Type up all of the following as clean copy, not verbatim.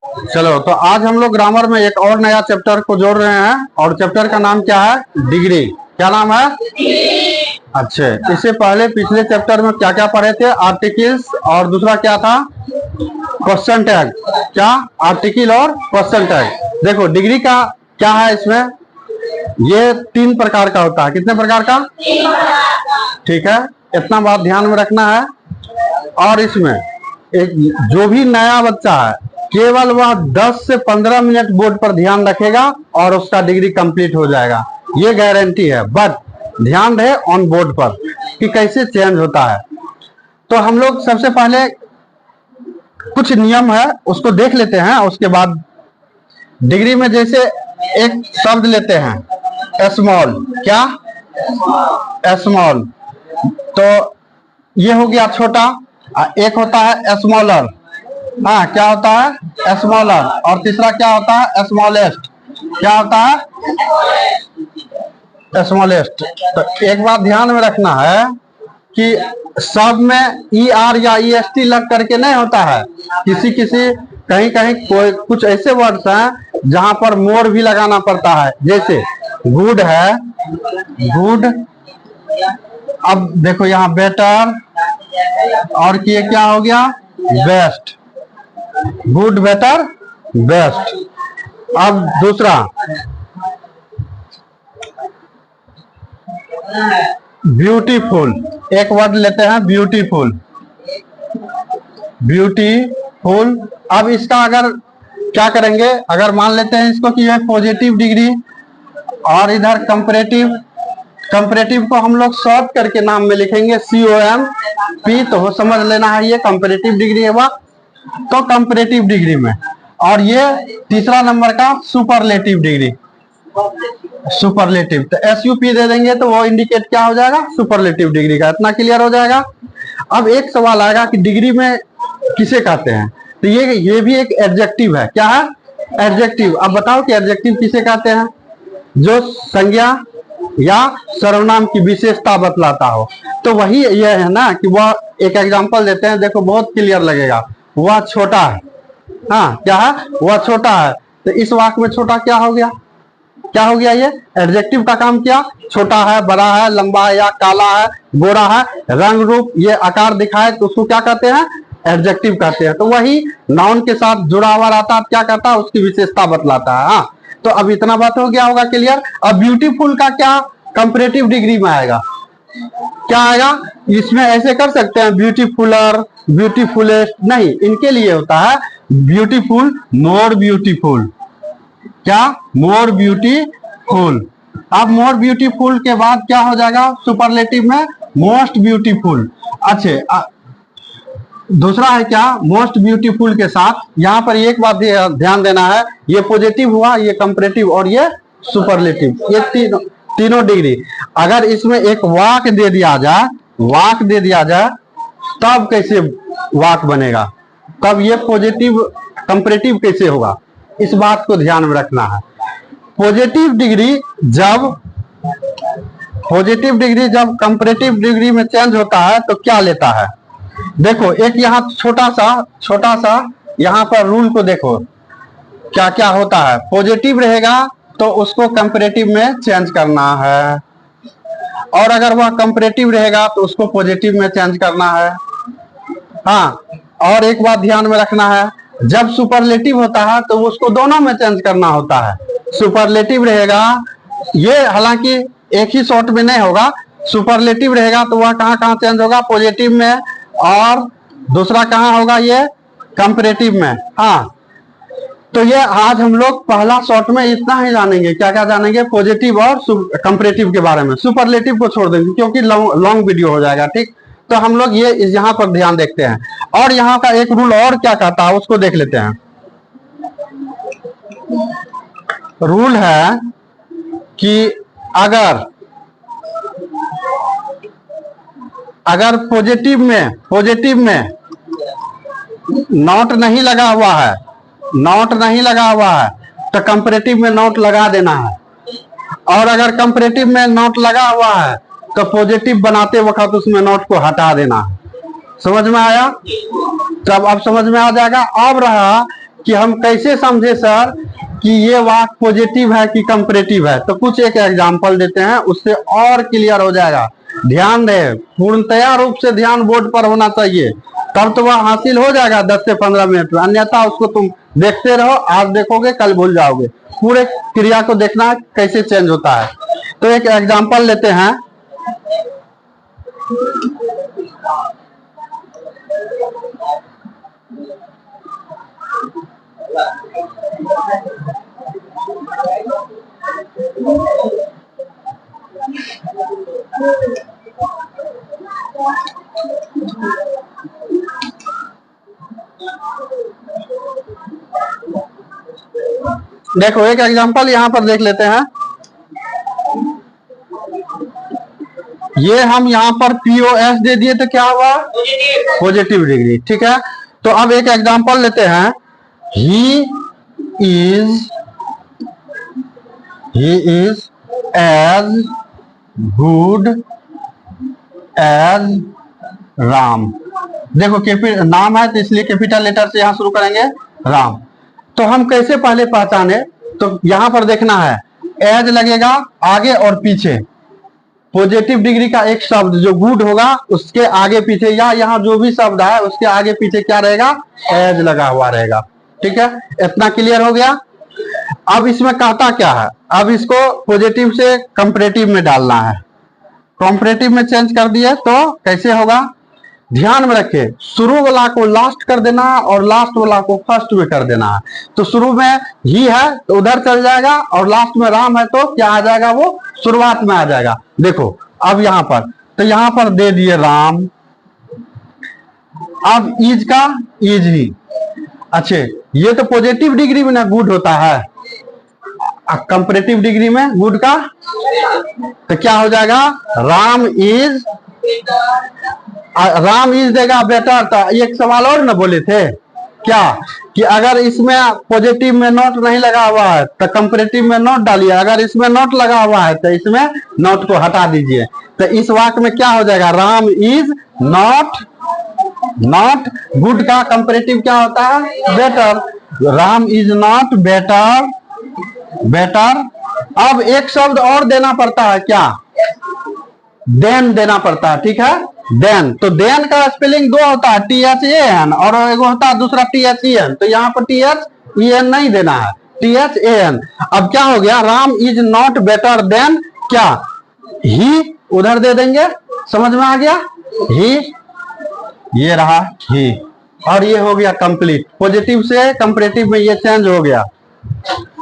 चलो, तो आज हम लोग ग्रामर में एक और नया चैप्टर को जोड़ रहे हैं और चैप्टर का नाम क्या है? डिग्री। क्या नाम है? अच्छे। इससे पहले पिछले चैप्टर में क्या क्या पढ़े थे? आर्टिकल्स और दूसरा क्या था? Question tag. क्या? आर्टिकल और क्वेश्चन टैग। देखो डिग्री का क्या है इसमें, ये 3 प्रकार का होता है। कितने प्रकार का? ठीक है, इतना बात ध्यान में रखना है। और इसमें एक जो भी नया बच्चा है केवल वह 10 से 15 मिनट बोर्ड पर ध्यान रखेगा और उसका डिग्री कंप्लीट हो जाएगा, ये गारंटी है। बट ध्यान रहे ऑन बोर्ड पर कि कैसे चेंज होता है। तो हम लोग सबसे पहले कुछ नियम है उसको देख लेते हैं, उसके बाद डिग्री में जैसे एक शब्द लेते हैं स्मॉल। क्या? स्मॉल। तो ये हो गया छोटा। एक होता है स्मॉलर। हाँ, क्या होता है? स्मॉलर। और तीसरा क्या होता है? स्मॉलेस्ट। क्या होता है? स्मॉलेस्ट। तो एक बात ध्यान में रखना है कि सब में ER या EST लग करके नहीं होता है। किसी किसी कहीं कहीं कोई कुछ ऐसे वर्ड्स हैं जहां पर मोर भी लगाना पड़ता है, जैसे गुड है, गुड। अब देखो यहाँ बेटर, और ये क्या हो गया? बेस्ट। Good, better, best. अब दूसरा ब्यूटीफुल। एक वर्ड लेते हैं ब्यूटीफुल। ब्यूटीफुल। अब इसका अगर क्या करेंगे, अगर मान लेते हैं इसको कि यह पॉजिटिव डिग्री और इधर कंपैरेटिव। कंपैरेटिव को हम लोग शॉर्ट करके नाम में लिखेंगे COMP, तो वो समझ लेना है ये कंपैरेटिव डिग्री है वह। तो कंपैरेटिव डिग्री में, और ये तीसरा नंबर का सुपरलेटिव डिग्री। सुपरलेटिव तो SUP दे देंगे तो वो इंडिकेट क्या हो जाएगा? सुपरलेटिव डिग्री का। इतना क्लियर हो जाएगा। अब एक सवाल आएगा कि डिग्री में किसे कहते हैं, तो ये भी एक एडजेक्टिव है। क्या है? एडजेक्टिव। अब बताओ कि एडजेक्टिव किसे कहते हैं? जो संज्ञा या सर्वनाम की विशेषता बतलाता हो। तो वही ये है ना कि वह एक एग्जांपल देते हैं, देखो बहुत क्लियर लगेगा। वह छोटा है। हाँ, क्या है? वह छोटा है। तो इस वाक्य में छोटा क्या हो गया? क्या हो गया? ये एडजेक्टिव का काम किया। छोटा है, बड़ा है, लंबा है या काला है, गोरा है, रंग रूप ये आकार दिखाए तो उसको क्या कहते हैं? एडजेक्टिव कहते हैं। तो वही नाउन के साथ जुड़ा हुआ रहता है, क्या कहता है? उसकी विशेषता बतलाता है। हाँ, तो अब इतना बात हो गया होगा क्लियर। अब ब्यूटीफुल का क्या कंपैरेटिव डिग्री में आएगा? क्या आएगा? इसमें ऐसे कर सकते हैं ब्यूटीफुलर, ब्यूटीफुलेस्ट नहीं, इनके लिए होता है ब्यूटीफुल, मोर ब्यूटीफुल। क्या? More beautiful. अब मोर ब्यूटीफुल के बाद क्या हो जाएगा? सुपरलेटिव में मोस्ट ब्यूटीफुल। अच्छे, दूसरा है क्या? मोस्ट ब्यूटीफुल के साथ यहाँ पर एक बात ध्यान देना है, ये पॉजिटिव हुआ, ये कंपैरेटिव और ये सुपरलेटिव, ये तीनों डिग्री। अगर इसमें एक वाक दे दिया जाए, वाक दे दिया जाए तब कैसे वाक बनेगा? तब ये पॉजिटिव कंपैरेटिव कैसे होगा? इस बात को ध्यान में रखना है। पॉजिटिव डिग्री जब कंपैरेटिव डिग्री में चेंज होता है तो क्या लेता है? देखो एक यहाँ छोटा सा यहाँ पर रूल को देखो, क्या क्या होता है। पॉजिटिव रहेगा तो उसको कंपैरेटिव में चेंज करना है, और अगर वह कंपैरेटिव रहेगा तो उसको पॉजिटिव में चेंज करना है। हाँ, और एक बात ध्यान में रखना है, जब सुपरलेटिव होता है तो उसको दोनों में चेंज करना होता है। सुपरलेटिव रहेगा, ये हालांकि एक ही शॉट में नहीं होगा। सुपरलेटिव रहेगा तो वह कहाँ कहाँ चेंज होगा? पॉजिटिव में, और दूसरा कहाँ होगा? ये कंपैरेटिव में। हाँ, तो ये आज हम लोग पहला शॉट में इतना ही जानेंगे। क्या क्या जानेंगे? पॉजिटिव और कंपैरेटिव के बारे में। सुपरलेटिव को छोड़ देंगे क्योंकि लॉन्ग वीडियो हो जाएगा। ठीक, तो हम लोग ये यहाँ पर ध्यान देखते हैं। और यहाँ का एक रूल और क्या कहता है उसको देख लेते हैं। रूल है कि अगर पॉजिटिव में नॉट नहीं लगा हुआ है तो कंपैरेटिव में नॉट लगा देना है, और अगर कंपैरेटिव में नॉट लगा हुआ है तो पॉजिटिव बनाते वक्त उसमें नॉट को हटा देना है। समझ में आया? तब अब समझ में आ जाएगा। अब रहा कि हम कैसे समझे सर कि ये वाक्य पॉजिटिव है कि कंपैरेटिव है। तो कुछ एक एग्जांपल देते हैं, उससे और क्लियर हो जाएगा। ध्यान दें, पूर्णतया रूप से ध्यान बोर्ड पर होना चाहिए, तब तो वह हासिल हो जाएगा 10 से 15 मिनट में, अन्यथा उसको तुम देखते रहो, आज देखोगे कल भूल जाओगे। पूरे क्रिया को देखना कैसे चेंज होता है। तो एक एग्जांपल लेते हैं। देखो एक एग्जांपल यहां पर देख लेते हैं। ये हम यहाँ पर POS दे दिए तो क्या हुआ? Positive degree. ठीक है, तो अब एक एग्जांपल लेते हैं। He is as good as Ram. देखो नाम है तो इसलिए कैपिटल लेटर से यहां शुरू करेंगे, राम। तो हम कैसे पहले पहचाने? तो यहां पर देखना है, एज लगेगा आगे और पीछे। पॉजिटिव डिग्री का एक शब्द जो गुड होगा उसके आगे पीछे, या यहाँ जो भी शब्द है उसके आगे पीछे क्या रहेगा? एज लगा हुआ रहेगा। ठीक है, इतना क्लियर हो गया। अब इसमें कहता क्या है? अब इसको पॉजिटिव से कंपैरेटिव में डालना है। कंपैरेटिव में चेंज कर दिए तो कैसे होगा? ध्यान में रखे, शुरू वाला को लास्ट कर देना है और लास्ट वाला को फर्स्ट में कर देना है। तो शुरू में ही है तो उधर चल जाएगा, और लास्ट में राम है तो क्या आ जाएगा? वो शुरुआत में आ जाएगा। देखो अब यहां पर, तो यहां पर दे दिए राम। अब इज का इज ही। अच्छे, ये तो पॉजिटिव डिग्री में ना गुड होता है, कंपैरेटिव डिग्री में गुड का, तो क्या हो जाएगा? राम इज देगा बेटर। तो एक सवाल और ना बोले थे क्या, कि अगर इसमें पॉजिटिव में नोट नहीं लगा हुआ है तो कंपैरेटिव में नोट डालिए, अगर इसमें नोट लगा हुआ है तो इसमें नोट को हटा दीजिए। तो इस वाक्य में क्या हो जाएगा? राम इज नॉट गुड का कंपैरेटिव क्या होता है? Better. Ram is not better. अब एक शब्द और देना पड़ता है, क्या? देन देना पड़ता है। ठीक है, देन। तो देन का स्पेलिंग दो होता है, THAN, और एक होता है दूसरा THEN। तो यहाँ पर THEN नहीं देना है, THAN। अब क्या हो गया? Ram is not better than क्या? ही उधर दे देंगे। समझ में आ गया? ही, ये रहा ही, और ये हो गया कंप्लीट। पॉजिटिव से कंपैरेटिव में ये चेंज हो गया।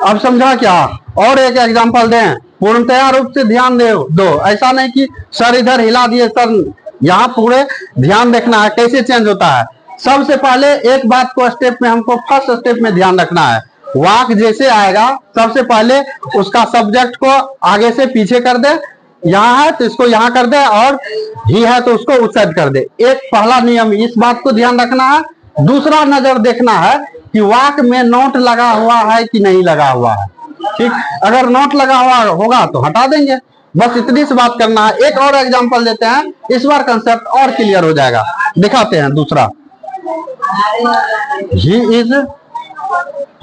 अब समझा क्या? और एक एग्जांपल दें, पूर्णतया रूप से ध्यान दो। ऐसा नहीं कि सर इधर हिला दिए सर, यहाँ पूरे ध्यान देखना है कैसे चेंज होता है। सबसे पहले एक बात को स्टेप में हमको फर्स्ट स्टेप में ध्यान रखना है। वाक्य जैसे आएगा सबसे पहले उसका सब्जेक्ट को आगे से पीछे कर दे, यहाँ है तो इसको यहाँ कर दे, और ही है तो उसको उस साइड कर दे। एक पहला नियम, इस बात को ध्यान रखना है। दूसरा नजर देखना है कि वाक्य में नोट लगा हुआ है कि नहीं लगा हुआ है। ठीक, अगर नोट लगा हुआ होगा तो हटा देंगे, बस इतनी सी बात करना है। एक और एग्जांपल देते हैं, इस बार कंसेप्ट और क्लियर हो जाएगा। दिखाते हैं दूसरा।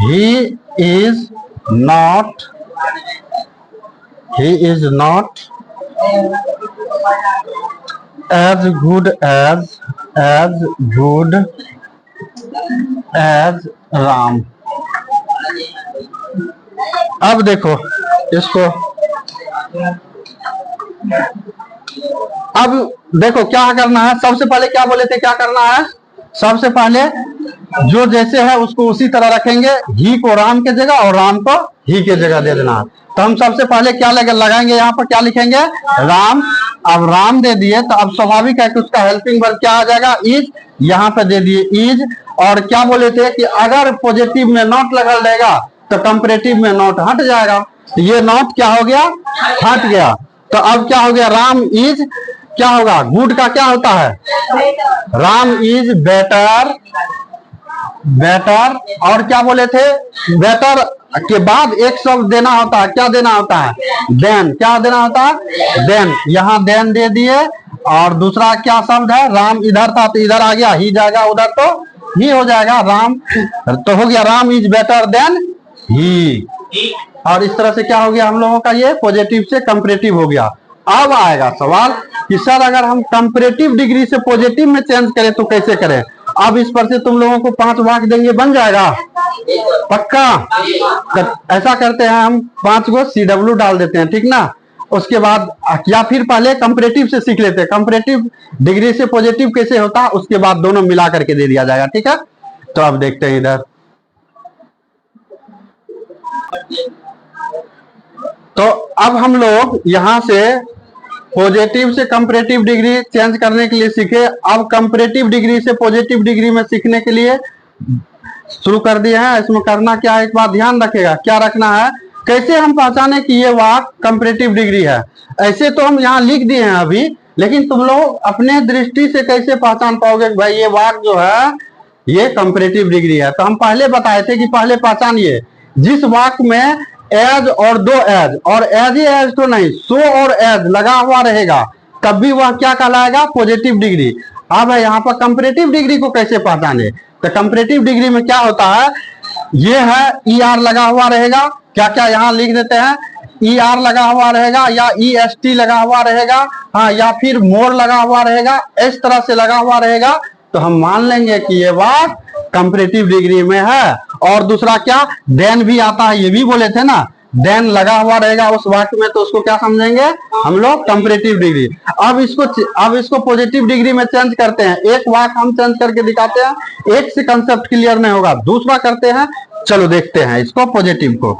He is not as good as Ram. अब देखो इसको, अब देखो क्या करना है। सबसे पहले क्या बोले थे, क्या करना है? सबसे पहले जो जैसे है उसको उसी तरह रखेंगे, ही को राम के जगह और राम को ही के जगह दे देना। तो हम सबसे पहले क्या लगाएंगे, यहाँ पर क्या लिखेंगे? राम। अब राम दे दिए तो अब स्वाभाविक है कि उसका हेल्पिंग वर्ब क्या आ जाएगा? इज। यहाँ पे दे दिए इज, और क्या बोले थे कि अगर पॉजिटिव में नॉट लगल रहेगा तो कंपैरेटिव में नॉट हट जाएगा। तो ये नॉट क्या हो गया? हट गया। तो अब क्या हो गया? राम इज क्या होगा? गुड का क्या होता है? Ram is better. और क्या बोले थे? बेटर के बाद एक शब्द देना होता है, क्या देना होता है? देन। क्या देना होता है? देन। यहाँ दे दिए, और दूसरा क्या शब्द है? राम इधर था तो इधर आ गया, ही जाएगा उधर तो ही हो जाएगा राम, तो हो गया Ram is better than he. और इस तरह से क्या हो गया हम लोगों का, ये पॉजिटिव से कंपैरेटिव हो गया। अब आएगा सवाल कि सर अगर हम कंपैरेटिव डिग्री से पॉजिटिव में चेंज करें तो कैसे करें। अब इस पर से तुम लोगों को 5 वाक्य देंगे, बन जाएगा पक्का। ऐसा करते हैं हम 5 गो CW डाल देते हैं, ठीक ना। उसके बाद या फिर पहले कंपैरेटिव से सीख लेते हैं, कंपैरेटिव डिग्री से पॉजिटिव कैसे होता है, उसके बाद दोनों मिला करके दे दिया जाएगा, ठीक है। तो अब देखते हैं इधर, तो अब हम लोग यहां से पॉजिटिव से कंपैरेटिव डिग्री चेंज करने के लिए सीखे। अब कंपैरेटिव डिग्री से पॉजिटिव डिग्री में सीखने के लिए शुरू कर दिए हैं। इसमें करना क्या है, एक बात ध्यान रखेगा, क्या रखना है, कैसे हम पहचाने कि ये वाक्य कंपैरेटिव डिग्री है। ऐसे तो हम यहाँ लिख दिए हैं अभी, लेकिन तुम लोग अपने दृष्टि से कैसे पहचान पाओगे कि भाई ये वाक्य जो है ये कंपैरेटिव डिग्री है। तो हम पहले बताए थे कि पहले पहचानिए, जिस वाक्य में एज और दो एज और एज ही एज तो नहीं, सो और एज लगा हुआ रहेगा, तब भी वह क्या कहलाएगा, पॉजिटिव डिग्री। अब है यहाँ पर कंपैरेटिव डिग्री को कैसे पहचाने। तो कंपैरेटिव डिग्री में क्या होता है, ये है ER लगा हुआ रहेगा, क्या क्या यहाँ लिख देते हैं, ER लगा हुआ रहेगा या EST लगा हुआ रहेगा, हाँ, या फिर मोर लगा हुआ रहेगा, इस तरह से लगा हुआ रहेगा, तो हम मान लेंगे कि ये बात कंपैरेटिव डिग्री में है। और दूसरा क्या, देन भी आता है, ये भी बोले थे ना, देन लगा हुआ रहेगा उस वाक्य में, तो उसको क्या समझेंगे हम लोग, कंपैरेटिव डिग्री। अब इसको पॉजिटिव डिग्री में चेंज करते हैं। एक वाक्य हम चेंज करके दिखाते हैं, एक से कंसेप्ट क्लियर नहीं होगा, दूसरा करते हैं, चलो देखते हैं इसको पॉजिटिव को।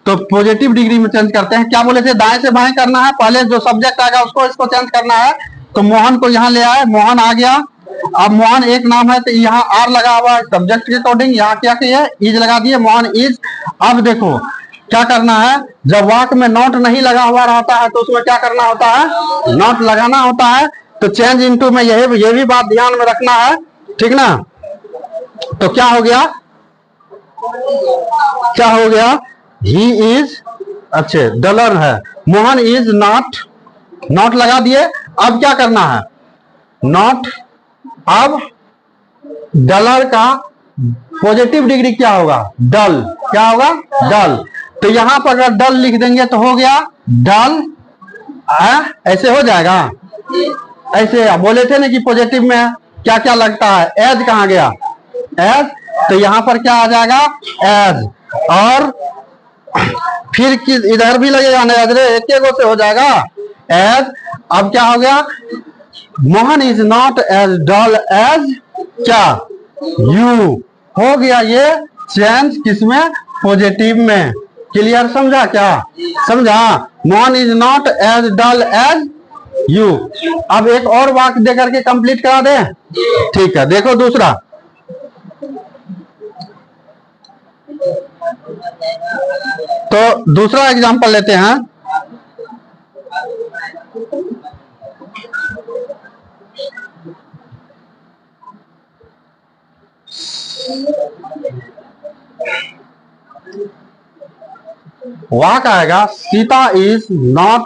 तो पॉजिटिव डिग्री में चेंज करते हैं, क्या बोले थे, दाएं से बाएं करना है, पहले जो सब्जेक्ट आएगा उसको इसको चेंज करना है। तो मोहन को यहाँ ले आए, मोहन आ गया। अब मोहन एक नाम है तो यहाँ R लगा हुआ है सब्जेक्ट के अकॉर्डिंग, यहाँ क्या किया है, इज लगा दिए, मोहन इज। अब देखो क्या करना है, जब वाक्य में नॉट नहीं लगा हुआ रहता है तो उसमें क्या करना होता है, नॉट लगाना होता है। तो चेंज इनटू में ये भी बात ध्यान में रखना है, ठीक ना। तो क्या हो गया, क्या हो गया, ही इज, अच्छे डलर है, मोहन इज नॉट, नॉट लगा दिए। अब क्या करना है, नॉट, अब डलर का पॉजिटिव डिग्री क्या होगा, डल, क्या होगा, डल। तो यहां पर अगर डल लिख देंगे तो हो गया डल, ऐसे हो जाएगा। ऐसे बोले थे ना कि पॉजिटिव में क्या क्या लगता है, एज कहां गया, एज, तो यहां पर क्या आ जाएगा, एज। और फिर इधर भी लगेगा ना, एक गो से हो जाएगा एज। अब क्या हो गया, Mohan is not as dull as क्या, यू, हो गया ये चेंज किसमें, पॉजिटिव में। क्लियर, समझा क्या, समझा, Mohan is not as dull as you. अब एक और वाक्य देकर के कंप्लीट करा दे, ठीक है। देखो दूसरा, तो दूसरा एग्जांपल लेते हैं। वाक्य आएगा, Sita is not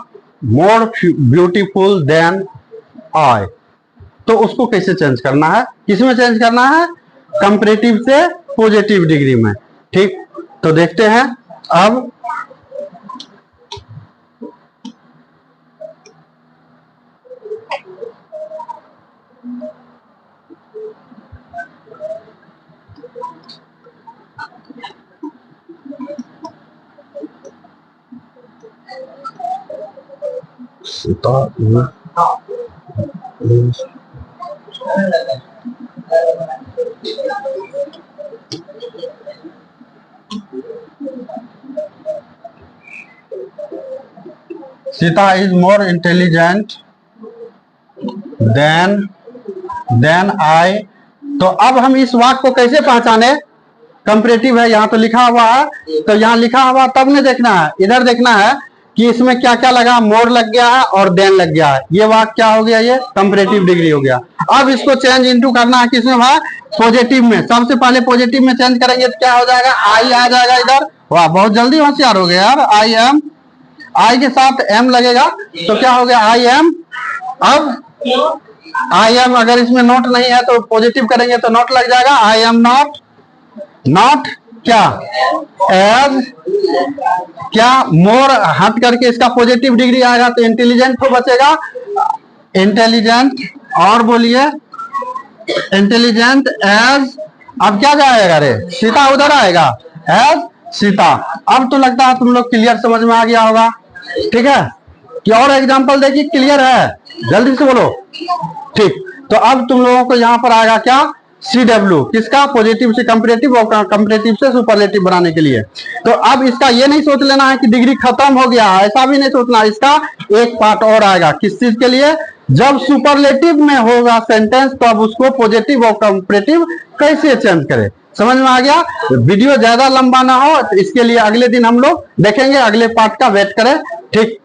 more beautiful than I. तो उसको कैसे चेंज करना है, किसमें चेंज करना है, कंपैरेटिव से पॉजिटिव डिग्री में, ठीक। तो देखते हैं अब, Sita is more intelligent than I. तो अब हम इस वाक्य को कैसे पहचाने, कंपैरेटिव है, यहाँ तो लिखा हुआ है, तो यहाँ लिखा हुआ तब नहीं देखना है, इधर देखना है कि इसमें क्या क्या लगा, मोर लग गया है और देन लग गया है, ये वाक्य क्या हो गया, ये कंपैरेटिव डिग्री हो गया। अब इसको चेंज इनटू करना है किसमें भाई, पॉजिटिव में। सबसे पहले पॉजिटिव में चेंज करेंगे तो क्या हो जाएगा, आई आ जाएगा इधर। वाह, बहुत जल्दी होशियार हो गया यार। आई एम, आई के साथ एम लगेगा तो क्या हो गया, आई एम। अब आई एम, अगर इसमें नॉट नहीं है तो पॉजिटिव करेंगे तो नॉट लग जाएगा। आई एम नॉट, नॉट क्या, एज क्या, मोर हट करके इसका पॉजिटिव डिग्री आएगा तो इंटेलिजेंट तो बचेगा, इंटेलिजेंट, और बोलिए इंटेलिजेंट एज, अब क्या जाएगा रे, सीता उधर आएगा, एज सीता। अब तो लगता है तुम लोग क्लियर समझ में आ गया होगा, ठीक है। कि और एग्जांपल देखिए, क्लियर है, जल्दी से बोलो। ठीक, तो अब तुम लोगों को यहां पर आएगा क्या, CW, किसका, पॉजिटिव से कंपैरेटिव और कंपैरेटिव से सुपरलेटिव बनाने के लिए। तो अब इसका ये नहीं सोच लेना है कि डिग्री खत्म हो गया, ऐसा भी नहीं सोचना, इसका एक पार्ट और आएगा, किस चीज के लिए, जब सुपरलेटिव में होगा सेंटेंस तो अब उसको पॉजिटिव और कंपैरेटिव कैसे चेंज करें। समझ में आ गया। वीडियो ज्यादा लंबा ना हो तो इसके लिए अगले दिन हम लोग देखेंगे, अगले पार्ट का वेट करें, ठीक।